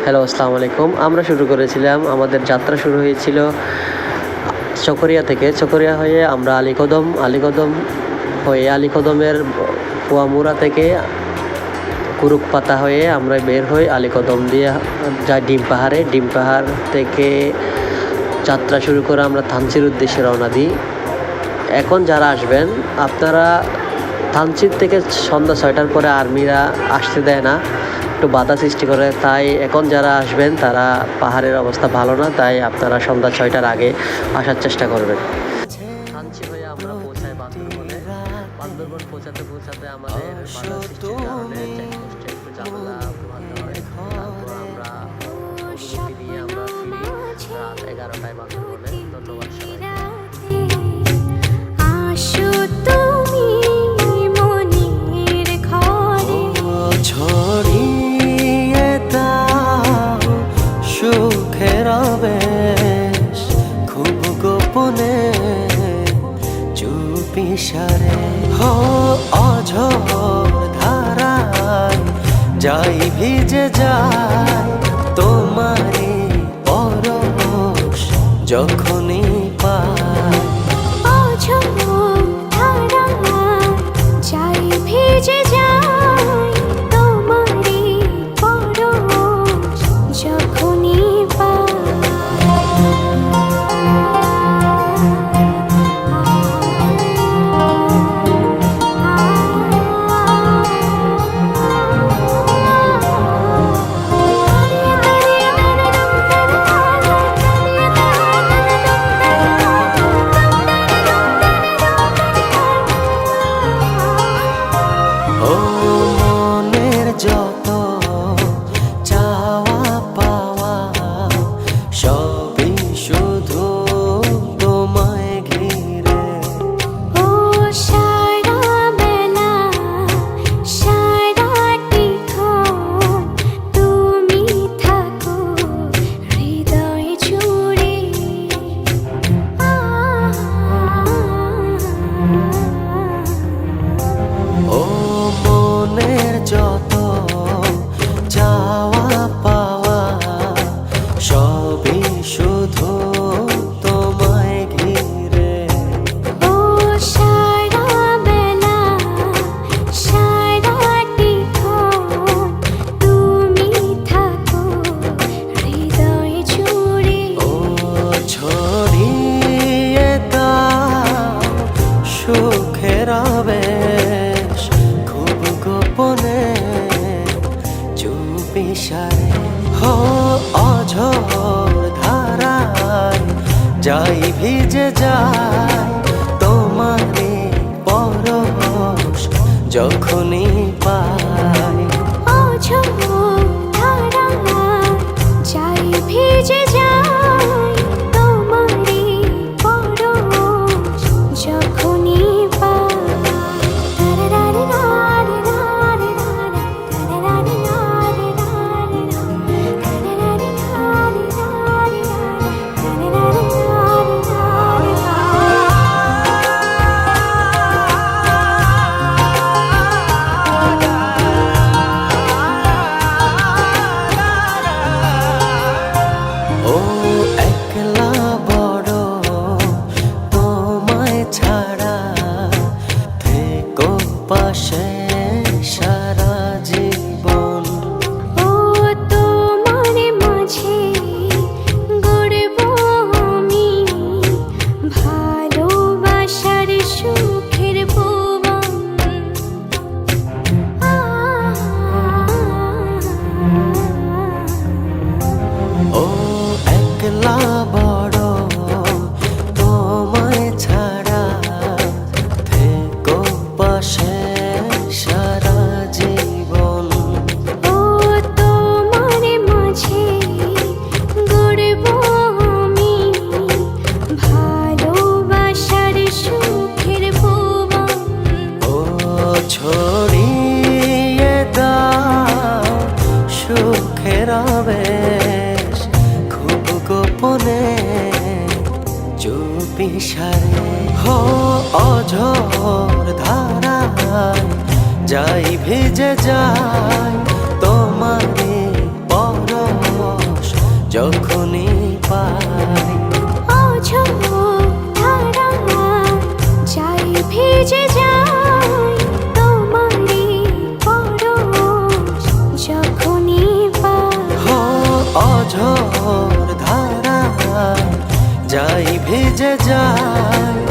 Hello, আসসালামু আলাইকুম। আমরা শুরু করেছিলাম, আমাদের যাত্রা শুরু হয়েছিল চকরিয়া থেকে। চকরিয়া হয়ে আমরা আলীকদম হয়ে আলীকদমের কুয়ামুড়া থেকে কুরুকপাতা হয়ে আমরা বের হই আলীকদম দিয়ে যাই ডিম পাহাড়ে। ডিম পাহাড় থেকে যাত্রা শুরু করে আমরা থানচির উদ্দেশ্যে রওনা দিই। এখন যারা আসবেন আপনারা, থানচির থেকে সন্ধ্যা 6টার পরে আর্মিরা আসতে দেয় না, একটু বাধা সৃষ্টি করে। তাই এখন যারা আসবেন তারা, পাহাড়ের অবস্থা ভালো না, তাই আপনারা সন্ধ্যা 6টার আগে আসার চেষ্টা করবেন। থানচি হয়ে আমরা পৌঁছাই বান্দরবনে। বান্দরবন পৌঁছাতে আমাদের বাধা সৃষ্টির কারণে চেকপোস্টে একটু ঝামেলা পোহাতে হয়। তারপর আমরা অনুমতি নিয়ে আমরা ফিরি রাত 11টায় বান্দরবনে। ধন্যবাদ সবাই। খুব গোপনে চুপিসারে অঝোর ধারায় যাই ভিজে যায় তোমারই পরশ যখনই পাই। অঝোর ধারায় যাই ভিজে যায় তোমারই পরশ যখনই পাই। যত চাওয়া পাওয়া সবই শুধু তোমায় ঘিরে। ও সারা বেলা সারাটিক্ষণ তুমি থাকো হৃদয় জুড়ে। ও মনের যত চাওয়া পাওয়া সবই শুধু তোমায় ঘিরে। ও সারা বেলা সারাটিক্ষণ তুমি থাকো হৃদয় জুড়ে। ও ছড়িয়ে দাও সুখের আবেশ খুব গোপনে চুপিসারে। অঝোর ধারায় যাই ভিজে যায় তোমারই পরশ যখনই পাই। অঝোর ধারায় যাই ভিজে যায় তোমারই পরশ যখনই পাই। ও একলা বড় তোমায় ছাড়া থেকো পাশে সারা জীবন। ও তোমার মাঝে গড়ব আমি ভালোবাসার সুখের ভুবন। ও একলা বড় তোমায় ছাড়া থেকো পাশে সারা জীবন। ও তোমার মাঝে গড়ব আমি ভালোবাসার সুখের ভুবন। ও ছড়িয়ে দাও সুখের আবেশ খুব গোপনে চুপিসারে। অঝোর ধারায় যাই ভিজে যায় তোমারই পরশ অঝোর ধারা যাই ভেজে যায়